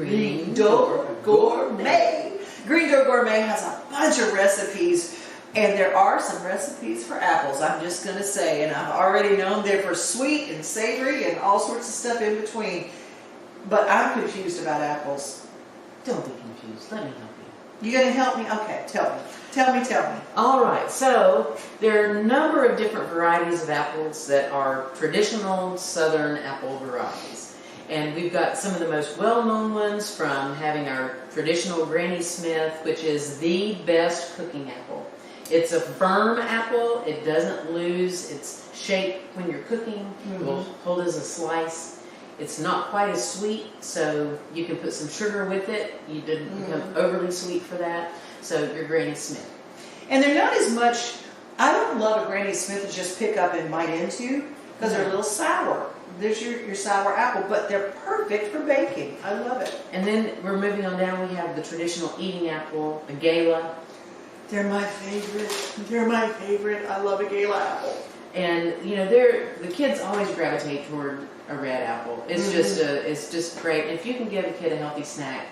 Green Door Gourmet. Green Door Gourmet has a bunch of recipes, and there are some recipes for apples, I'm just going to say, and I've already known they're for sweet and savory and all sorts of stuff in between, but I'm confused about apples. Don't be confused. Let me help you. You going to help me? Okay, tell me. Tell me. All right, so there are a number of different varieties of apples that are traditional southern apple varieties. And we've got some of the most well-known ones, from having our traditional Granny Smith, which is the best cooking apple. It's a firm apple. It doesn't lose its shape when you're cooking. It will hold as a slice. It's not quite as sweet, so you can put some sugar with it. You didn't become overly sweet for that. So your Granny Smith. And they're not as much, I don't love a Granny Smith to just pick up and bite into, because they're a little sour. There's your sour apple, but they're perfect for baking. I love it. And then we're moving on down. We have the traditional eating apple, the Gala. They're my favorite. They're my favorite. I love a Gala apple. And you know, the kids always gravitate toward a red apple. It's just great. If you can give a kid a healthy snack,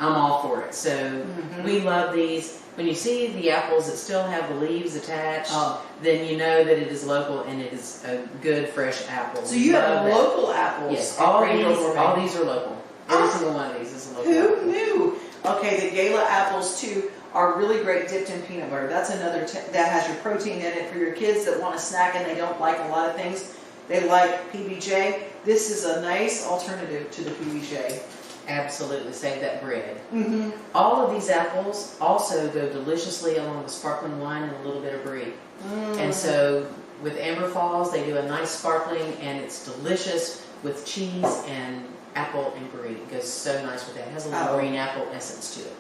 I'm all for it. So we love these. When you see the apples that still have the leaves attached, then you know that it is local and it is a good fresh apple. So you have local apples. Yes, all these are local. Every single one of these is a local apple. Who knew? Okay, the Gala apples too are really great dipped in peanut butter. That's another that has your protein in it for your kids that want a snack and they don't like a lot of things. They like PBJ. This is a nice alternative to the PBJ. Absolutely, save that bread. All of these apples also go deliciously along with sparkling wine and a little bit of brie. And so with Amber Falls, they do a nice sparkling, and it's delicious with cheese and apple and brie. It goes so nice with that. It has a little green apple essence to it.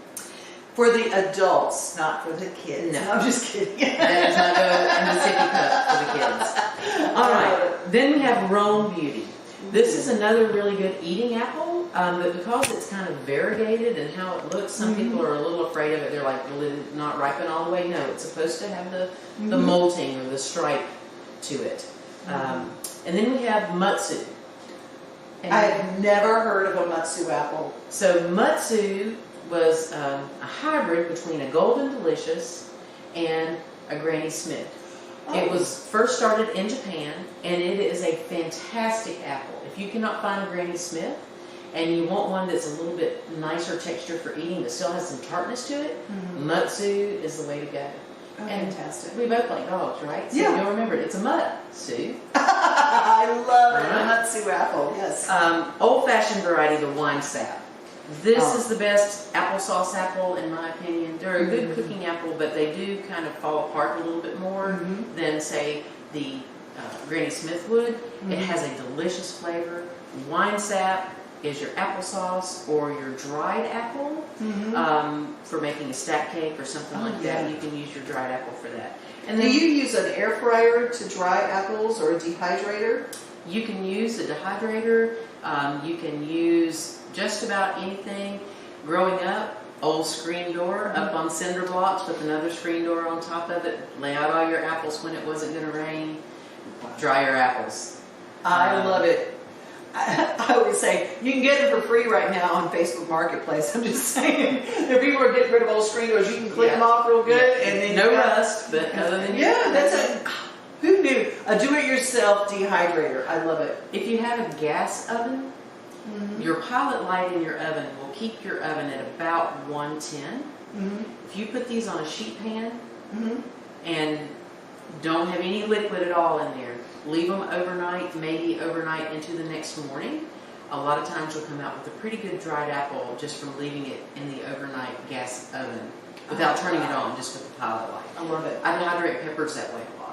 For the adults, not for the kids. No, I'm just kidding. That does not go in the sippy cup for the kids. All right, then we have Rome Beauty. This is another really good eating apple, but because it's kind of variegated and how it looks, some people are a little afraid of it. They're like, will it not ripen all the way? No, it's supposed to have the molting or the stripe to it. And then we have Mutsu. I've never heard of a Mutsu apple. So Mutsu was a hybrid between a Golden Delicious and a Granny Smith. It was first started in Japan, and it is a fantastic apple. If you cannot find a Granny Smith and you want one that's a little bit nicer texture for eating but still has some tartness to it, Mutsu is the way to go. Oh, and fantastic. We both like dogs, right? So yeah. You'll remember it. It's a Mutsu. I love it. A Mutsu apple, yes. Old-fashioned variety, the wine sap. This is the best applesauce apple, in my opinion. They're a good cooking apple, but they do kind of fall apart a little bit more than, say, the Granny Smith would. It has a delicious flavor. Wine sap is your applesauce or your dried apple for making a stack cake or something like that. You can use your dried apple for that. And then, do you use an air fryer to dry apples or a dehydrator? You can use a dehydrator. You can use just about anything. Growing up, old screen door up on cinder blocks with another screen door on top of it. Lay out all your apples when it wasn't going to rain. Dry your apples. I love it. I would say you can get it for free right now on Facebook Marketplace. I'm just saying, if people are getting rid of old screen doors, you can clean them off real good, and then no rust. But other than that's a who knew a do-it-yourself dehydrator. I love it. If you have a gas oven, your pilot light in your oven will keep your oven at about 110. If you put these on a sheet pan and don't have any liquid at all in there, leave them overnight, maybe overnight into the next morning. A lot of times you'll come out with a pretty good dried apple just from leaving it in the overnight gas oven without turning it on, just with the pilot light. I love it. I hydrate peppers that way a lot.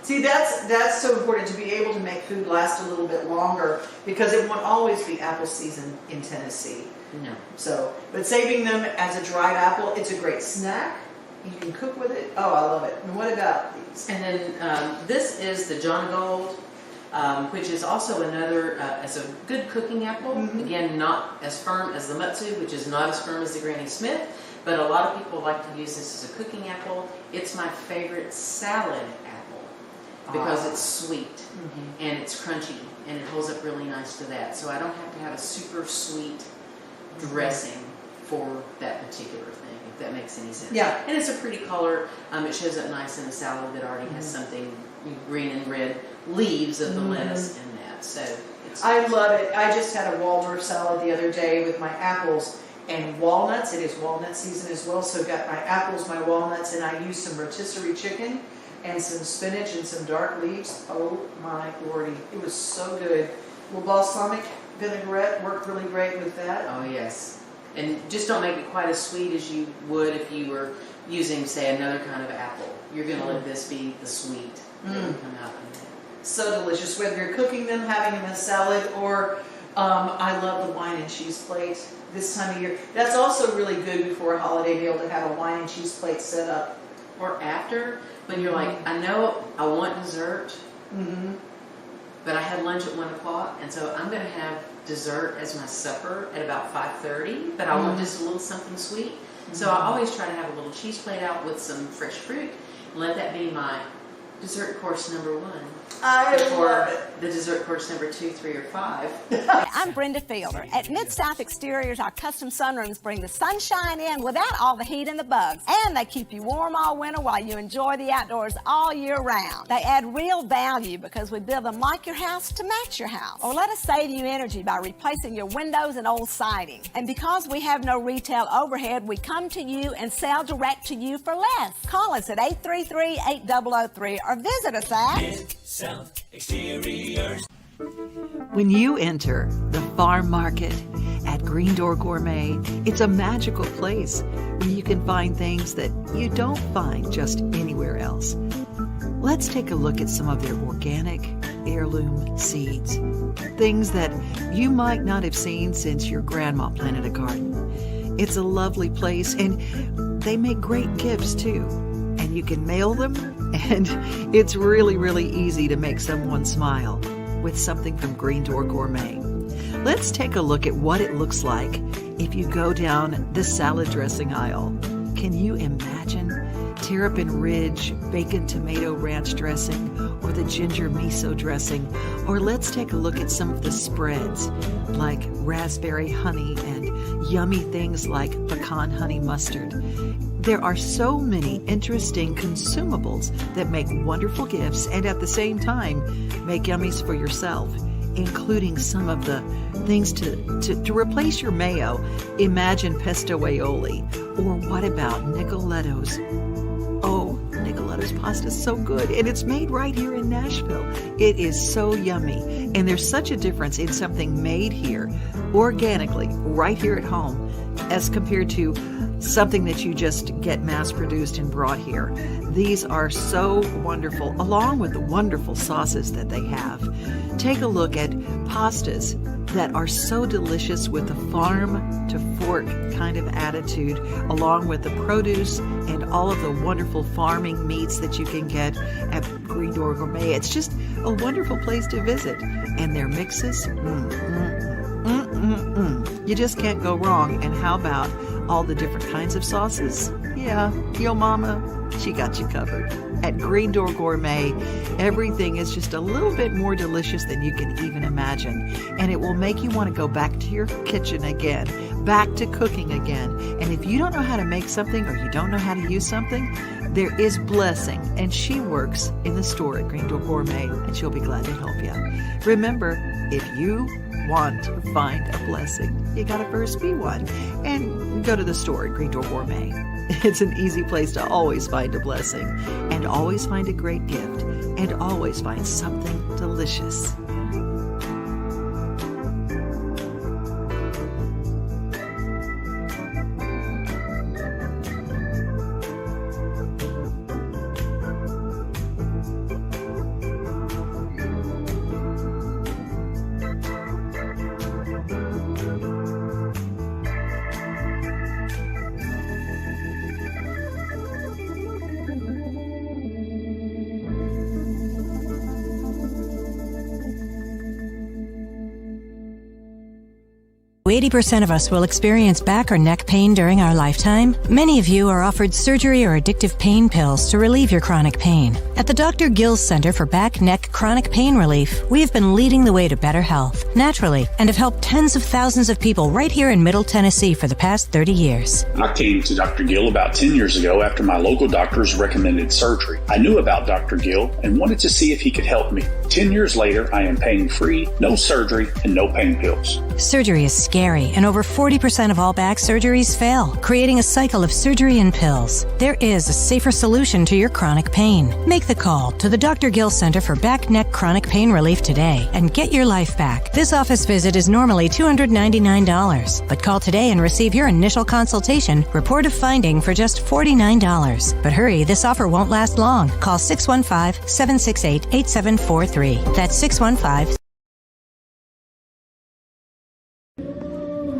See, that's so important to be able to make food last a little bit longer, because it won't always be apple season in Tennessee. No. So, but saving them as a dried apple, it's a great snack. You can cook with it. Oh, I love it. And what about these? And then this is the John Gold, which is also another, it's a good cooking apple. Again, not as firm as the Mutsu, which is not as firm as the Granny Smith, but a lot of people like to use this as a cooking apple. It's my favorite salad apple. because it's sweet and it's crunchy and it holds up really nice to that. So I don't have to have a super sweet dressing for that particular thing, if that makes any sense. Yeah. And it's a pretty color. It shows up nice in a salad that already has something green and red leaves of the lettuce in that. So I love it. I just had a Waldorf salad the other day with my apples and walnuts. It is walnut season as well, so got my apples, my walnuts, and I used some rotisserie chicken and some spinach and some dark leaves. Oh my lordy, it was so good. A little balsamic vinaigrette worked really great with that. Oh yes, and just don't make it quite as sweet as you would if you were using, say, another kind of apple. You're going to let this be the sweet that would come out in that. So delicious, whether you're cooking them, having them in a salad, or I love the wine and cheese plate this time of year. That's also really good before a holiday meal to have a wine and cheese plate set up. Or after, when you're like, I know I want dessert, but I had lunch at 1 o'clock, and so I'm going to have dessert as my supper at about 5:30, but I want just a little something sweet. So I always try to have a little cheese plate out with some fresh fruit, and let that be my dessert course number 1. I Before love it. the dessert course number 2, 3, or 5. I'm Brenda Fielder. At Mid-South Exteriors, our custom sunrooms bring the sunshine in without all the heat and the bugs. And they keep you warm all winter while you enjoy the outdoors all year round. They add real value because we build them like your house to match your house. Or let us save you energy by replacing your windows and old siding. And because we have no retail overhead, we come to you and sell direct to you for less. Call us at 833-8003 or visit us at South Exteriors. When you enter the farm market at Green Door Gourmet, it's a magical place where you can find things that you don't find just anywhere else. Let's take a look at some of their organic heirloom seeds, things that you might not have seen since your grandma planted a garden. It's a lovely place, and they make great gifts too. And you can mail them, and it's really, really easy to make someone smile with something from Green Door Gourmet. Let's take a look at what it looks like if you go down the salad dressing aisle. Can you imagine Terrapin Ridge bacon tomato ranch dressing, or the ginger miso dressing? Or let's take a look at some of the spreads like raspberry honey and yummy things like pecan honey mustard. There are so many interesting consumables that make wonderful gifts and at the same time make yummies for yourself, including some of the things to replace your mayo. Imagine pesto aioli, or what about Nicoletto's? Oh, Nicoletto's pasta is so good, and it's made right here in Nashville. It is so yummy, and there's such a difference in something made here, organically, right here at home, as compared to something that you just get mass-produced and brought here. These are so wonderful, along with the wonderful sauces that they have. Take a look at pastas that are so delicious with a farm-to-fork kind of attitude, along with the produce and all of the wonderful farming meats that you can get at Green Door Gourmet. It's just a wonderful place to visit. And their mixes, you just can't go wrong. And how about all the different kinds of sauces? Yeah, your mama, she got you covered. At Green Door Gourmet, everything is just a little bit more delicious than you can even imagine. And it will make you want to go back to your kitchen again, back to cooking again. And if you don't know how to make something, or you don't know how to use something, there is Blessing, and she works in the store at Green Door Gourmet, and she'll be glad to help you. Remember, if you want to find a blessing, you gotta first be one. And go to the store at Green Door Gourmet. It's an easy place to always find a blessing, and always find a great gift, and always find something delicious. 80% of us will experience back or neck pain during our lifetime. Many of you are offered surgery or addictive pain pills to relieve your chronic pain. At the Dr. Gill's Center for Back, Neck, Chronic Pain Relief, we have been leading the way to better health, naturally, and have helped tens of thousands of people right here in Middle Tennessee for the past 30 years. I came to Dr. Gill about 10 years ago after my local doctors recommended surgery. I knew about Dr. Gill and wanted to see if he could help me. 10 years later, I am pain-free, no surgery, and no pain pills. Surgery is scary, and over 40% of all back surgeries fail, creating a cycle of surgery and pills. There is a safer solution to your chronic pain. Make the call to the Dr. Gill Center for Back, Neck, Chronic Pain Relief today and get your life back. This office visit is normally $299, but call today and receive your initial consultation, report of finding for just $49. But hurry, this offer won't last long. Call 615-768-8743. That's 615.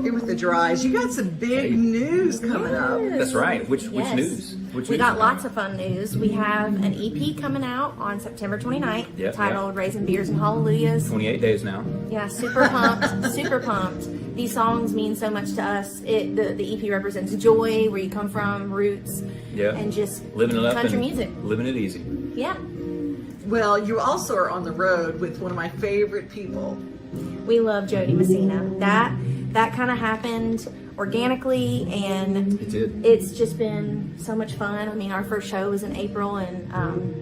Here with the dries, you got some big news coming up. That's right. Which Yes. news? Which We news? got lots of fun news. We have an EP coming out on September 29th Yep, titled Raising Beers and Hallelujahs. 28 days now. Yeah, super pumped, super pumped. These songs mean so much to us. The EP represents joy, where you come from, roots, Yeah. and just Living it up country and music. living it easy. Yeah. Well, you also are on the road with one of my favorite people. We love Jody Messina. That kind of happened organically, and It did. it's just been so much fun. I mean, our first show was in April in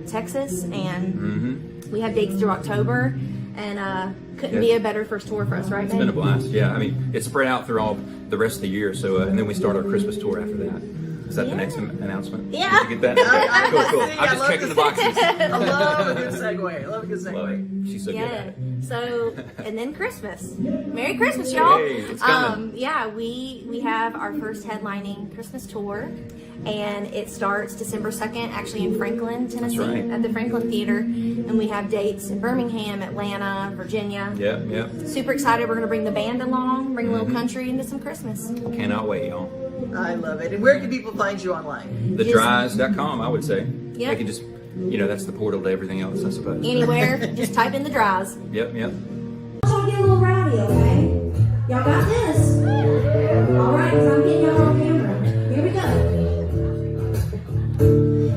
Texas, and we have dates through October, and couldn't be a better first tour for us, right? It's been a blast. Yeah, I mean, it's spread out through all the rest of the year. So, and then we start our Christmas tour after that. Is that the next announcement? Yeah. Did you get that? Cool, cool. See, I'm just love checking the this. boxes. I love a good segue. I love a good Love segue. it. She's so good Yeah. at it. So, and then Christmas. Merry Christmas, y'all. Hey, it's coming. Yeah, we have our first headlining Christmas tour, and it starts December 2nd, actually in Franklin, Tennessee, right. at the Franklin Theater. And we have dates in Birmingham, Atlanta, Virginia. Yep, yep. Super excited. We're going to bring the band along, bring a Mm-hmm. little country into some Christmas. Cannot wait, y'all. I love it. And where can people find you online? Thedries.com, I would say. Yep. They can just, that's the portal to everything else, I suppose. Anywhere, just type in the Dries. Yep, yep. Y'all get a little rowdy, okay? Y'all got this? All right, because I'm getting y'all on camera. Here we go.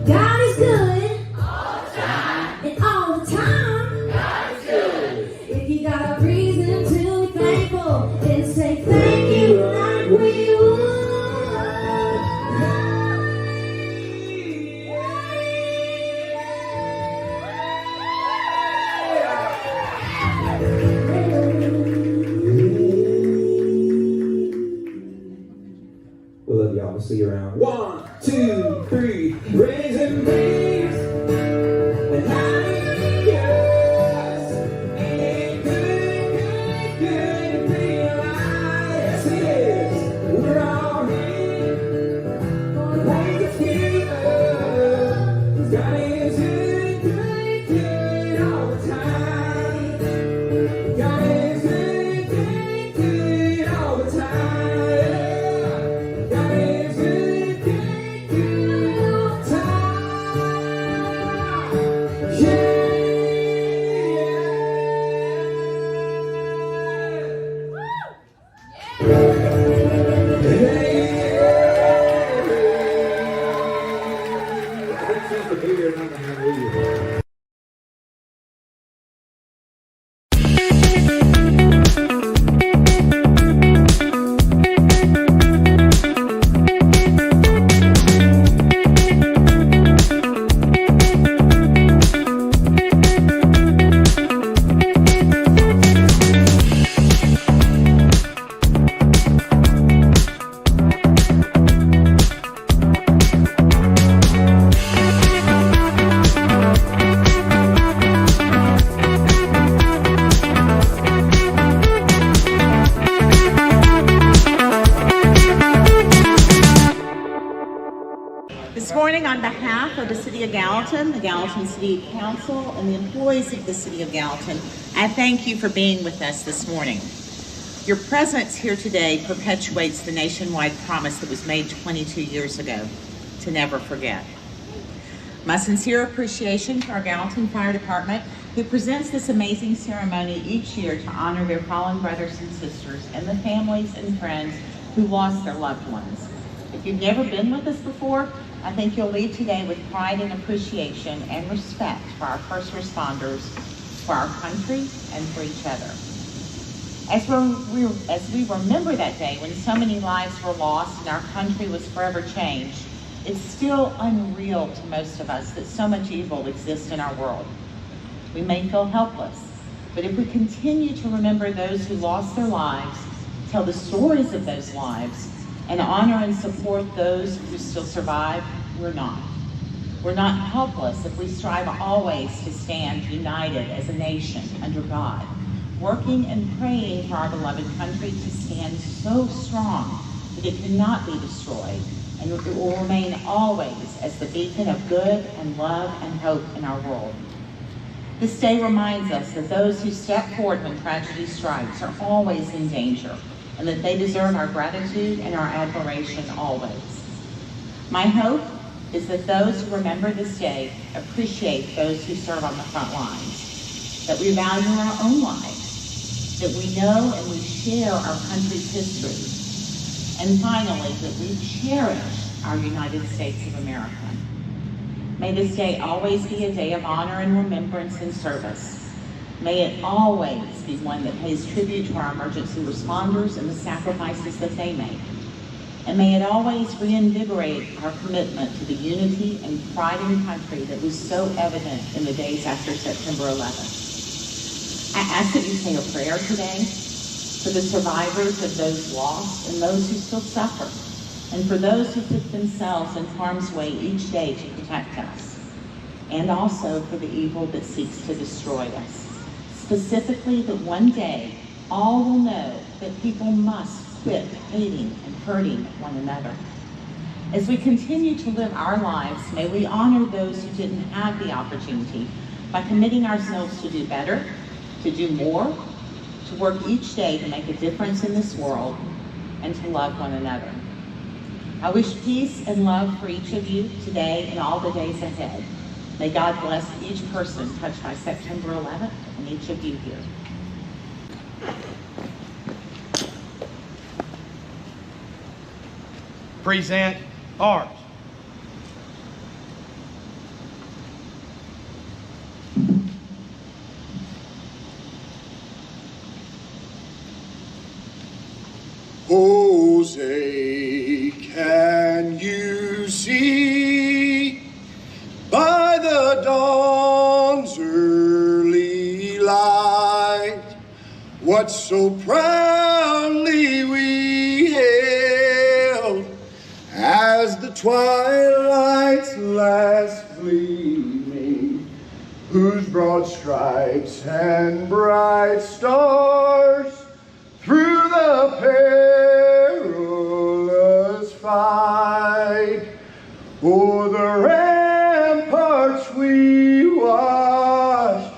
God is good. All the time. And all the time. God is good. If you got a reason to be thankful, then say thank you like we would. We love y'all. We'll see you around. 1, 2, 3. Raising beers and hallelujahs. Ain't good, good to be alive. Yes, it is. We're all here. Gonna raise a few up. 'Cause God is good, good, good all the time. God is good, good, good all the time. God is good, good, good all the time. Yeah. This morning, on behalf of the City of Gallatin, the Gallatin City Council, and the employees of the City of Gallatin, I thank you for being with us this morning. Your presence here today perpetuates the nationwide promise that was made 22 years ago, to never forget. My sincere appreciation to our Gallatin Fire Department who presents this amazing ceremony each year to honor their fallen brothers and sisters and the families and friends who lost their loved ones. If you've never been with us before, I think you'll leave today with pride and appreciation and respect for our first responders, for our country, and for each other. As we remember that day when so many lives were lost and our country was forever changed, it's still unreal to most of us that so much evil exists in our world. We may feel helpless, but if we continue to remember those who lost their lives, tell the stories of those lives, and honor and support those who still survive, we're not. We're not helpless if we strive always to stand united as a nation under God, working and praying for our beloved country to stand so strong that it cannot be destroyed, and it will remain always as the beacon of good and love and hope in our world. This day reminds us that those who step forward when tragedy strikes are always in danger, and that they deserve our gratitude and our admiration always. My hope is that those who remember this day appreciate those who serve on the front lines, that we value our own lives, that we know and we share our country's history, and finally, that we cherish our United States of America. May this day always be a day of honor and remembrance and service. May it always be one that pays tribute to our emergency responders and the sacrifices that they make. And may it always reinvigorate our commitment to the unity and pride in country that was so evident in the days after September 11th. I ask that you say a prayer today for the survivors of those lost and those who still suffer, and for those who put themselves in harm's way each day to protect us, and also for the evil that seeks to destroy us. Specifically, that one day all will know that people must quit hating and hurting one another. As we continue to live our lives, may we honor those who didn't have the opportunity by committing ourselves to do better, to do more, to work each day to make a difference in this world, and to love one another. I wish peace and love for each of you today and all the days ahead. May God bless each person touched by September 11th and each of you here. Present arms. Jose, can you see by the dawn's early light what so proudly we hailed as the twilight's last gleaming, whose broad stripes and bright stars through the perilous fight o'er the ramparts we watched,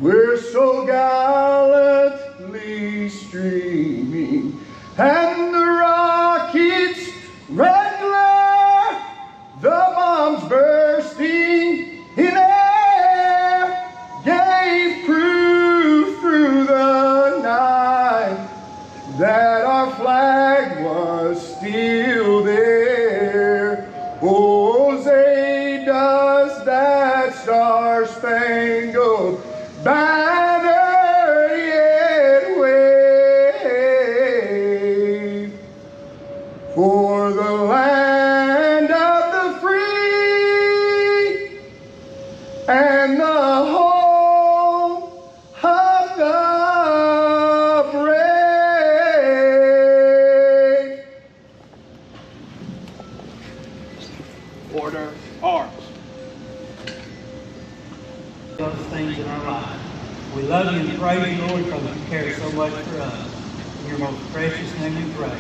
were so gallantly streaming, and the rockets' red glare, the bombs bursting in air, gave proof through the night that our flag was still there. Jose, does that star-spangled banner yet wave for the land of the free and the home of the brave? Order arms. Other things in our lives. We love you and praise you, Lord, because you care so much for us. In your most precious name we pray.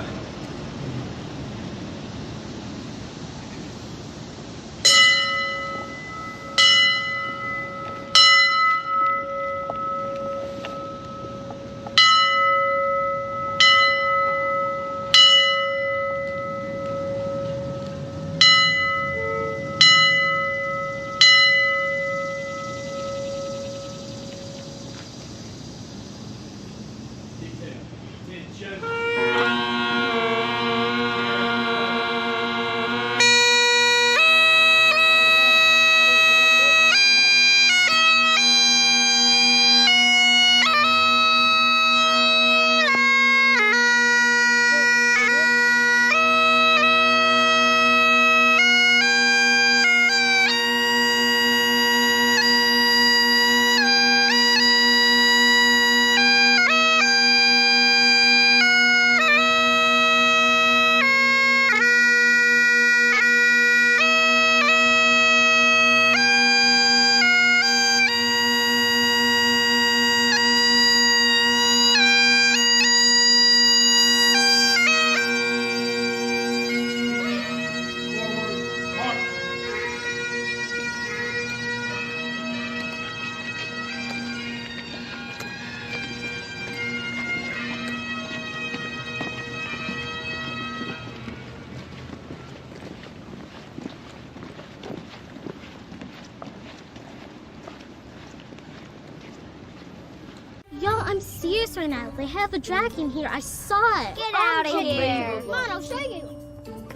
Y'all, I'm serious right now. They have a dragon here. I saw it. Get out of here. Come on, I'll show you.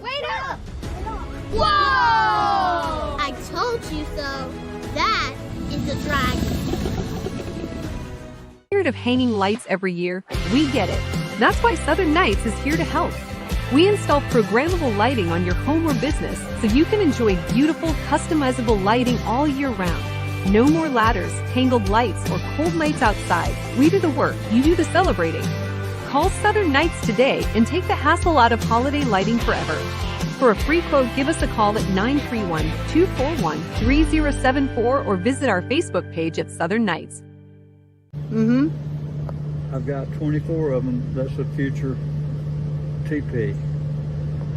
Wait up. Whoa! I told you so. That is a dragon. Tired of hanging lights every year? We get it. That's why Southern Nights is here to help. We install programmable lighting on your home or business so you can enjoy beautiful, customizable lighting all year round. No more ladders, tangled lights, or cold nights outside. We do the work, you do the celebrating. Call Southern Nights today and take the hassle out of holiday lighting forever. For a free quote, give us a call at 931-241-3074 or visit our Facebook page at Southern Nights. I've got 24 of them. That's a future teepee.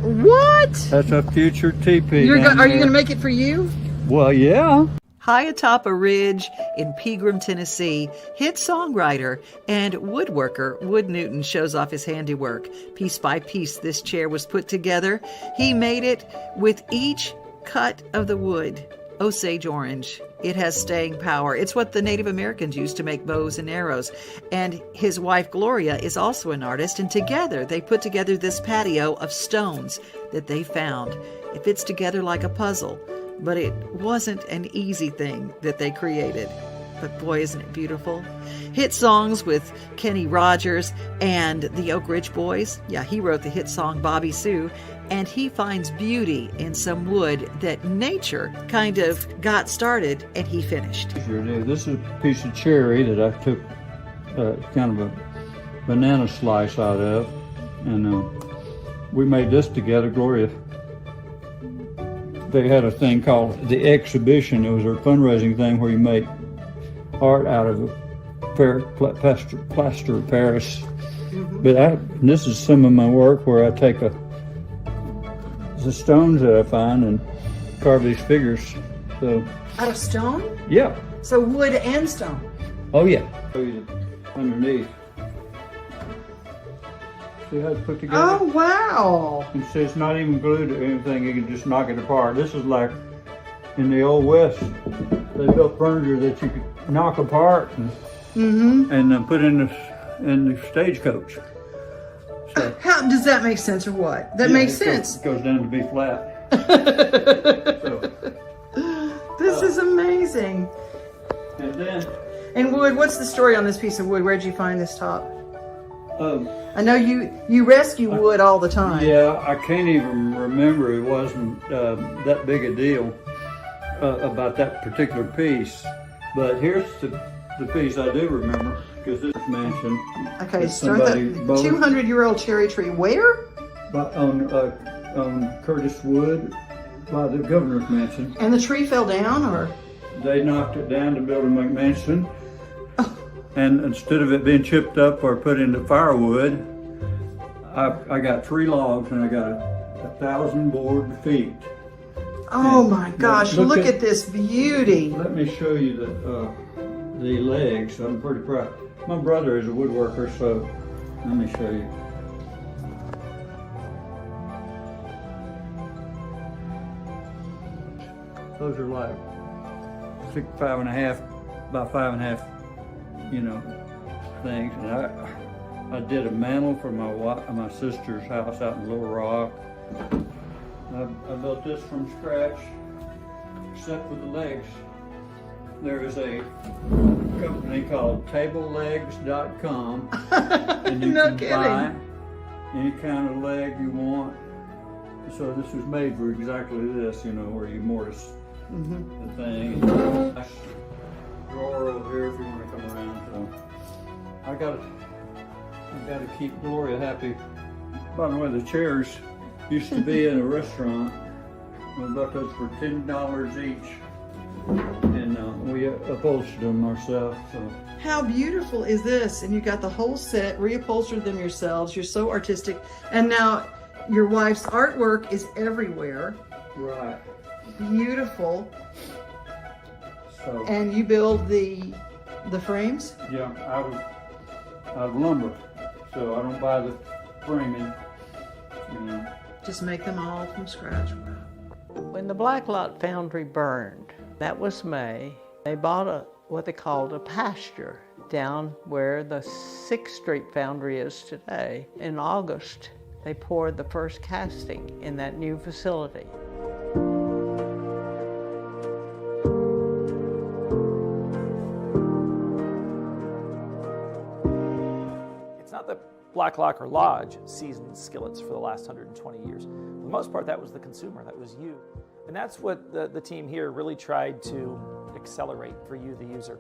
What? That's a future teepee. Are you going to make it for you? Well, yeah. High atop a ridge in Pegram, Tennessee, hit songwriter and woodworker Wood Newton shows off his handiwork. Piece by piece, this chair was put together. He made it with each cut of the wood. Osage orange. It has staying power. It's what the Native Americans used to make bows and arrows. And his wife, Gloria, is also an artist, and together they put together this patio of stones that they found. It fits together like a puzzle. But it wasn't an easy thing that they created. But boy, isn't it beautiful? Hit songs with Kenny Rogers and the Oak Ridge Boys. Yeah, he wrote the hit song Bobby Sue. And he finds beauty in some wood that nature kind of got started and he finished. This is a piece of cherry that I took kind of a banana slice out of. And we made this together, Gloria. They had a thing called the exhibition. It was a fundraising thing where you make art out of plaster of Paris. But this is some of my work where I take the stones that I find and carve these figures. So Out of stone? yeah. So wood and stone. Oh yeah. Show you underneath. See how it's put together? Oh, wow. And see, it's not even glued or anything. You can just knock it apart. This is like in the old West. They built furniture that you could knock apart and put in the stagecoach. So, How does that make sense or what? That makes sense. It goes down to B flat. This is amazing. And then, And wood, what's the story on this piece of wood? Where'd you find this top? I know you rescue wood all the time. Yeah, I can't even remember. It wasn't that big a deal about that particular piece. But here's the piece I do remember, because this mansion. Okay, start the 200-year-old cherry tree. Where? On Curtis Wood, by the governor's mansion. And the tree fell down, or? They knocked it down to build a McMansion. And instead of it being chipped up or put into firewood, I got 3 logs and I got 1,000 board feet. Oh and my gosh, look at this beauty. Let me show you the legs. I'm pretty proud. My brother is a woodworker, so let me show you. Those are like 5.5 by 5.5, things. And I did a mantle for my sister's house out in Little Rock. I built this from scratch, except for the legs. There is a company called tablelegs.com, and you can buy any kind of leg you want. So this was made for exactly this, you know, where you mortise the thing. Nice drawer over here if you want to come around. So I gotta keep Gloria happy. By the way, the chairs used to be in a restaurant. We bought those for $10 each, and we upholstered them ourselves. So. How beautiful is this? And you got the whole set, reupholstered them yourselves. You're so artistic. And now your wife's artwork is everywhere. Right. Beautiful. So. And you build the frames? Yeah, out of lumber. So I don't buy the framing, you know. Just make them all from scratch. When the Black Lot Foundry burned, that was May, they bought what they called a pasture down where the 6th Street Foundry is today. In August, they poured the first casting in that new facility. It's not that Black Lock or Lodge seasoned skillets for the last 120 years. For the most part, that was the consumer, that was you. And that's what the team here really tried to accelerate for you, the user,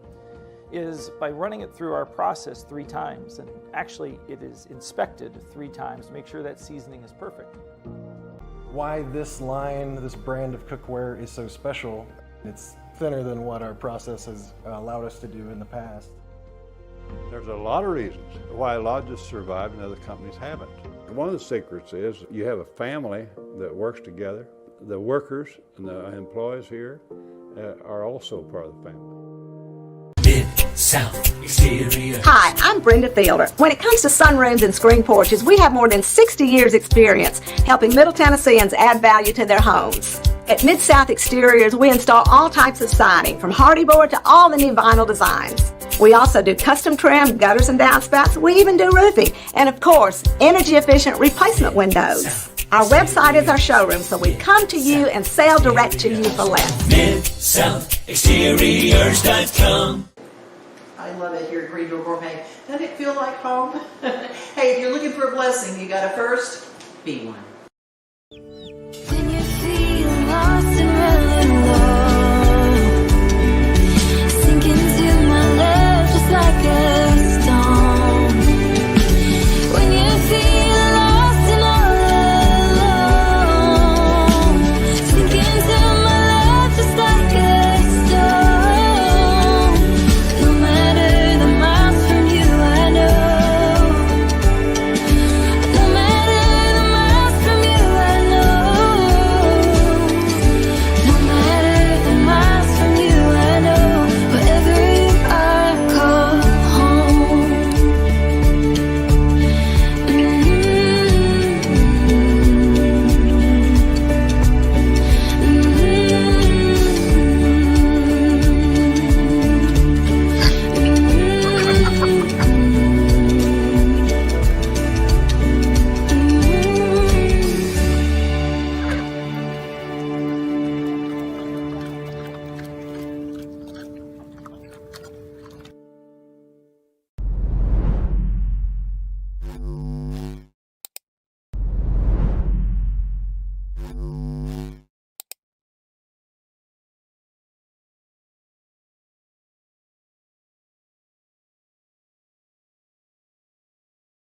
is by running it through our process 3 times. And actually, it is inspected 3 times to make sure that seasoning is perfect. Why this line, this brand of cookware is so special. It's thinner than what our process has allowed us to do in the past. There's a lot of reasons why lodges survive and other companies haven't. One of the secrets is you have a family that works together. The workers and the employees here are also part of the family. Mid-South Exterior. Hi, I'm Brenda Fielder. When it comes to sunrooms and screen porches, we have more than 60 years experience helping Middle Tennesseans add value to their homes. At Mid-South Exteriors, we install all types of siding, from hardy board to all the new vinyl designs. We also do custom trim, gutters and downspouts. We even do roofing. And of course, energy-efficient replacement windows. Our website is our showroom, so we come to you and sell direct to you for less. MidSouthExteriors.com. I love it here at Green Door Gourmet. Doesn't it feel like home? Hey, if you're looking for a blessing, you gotta first be one.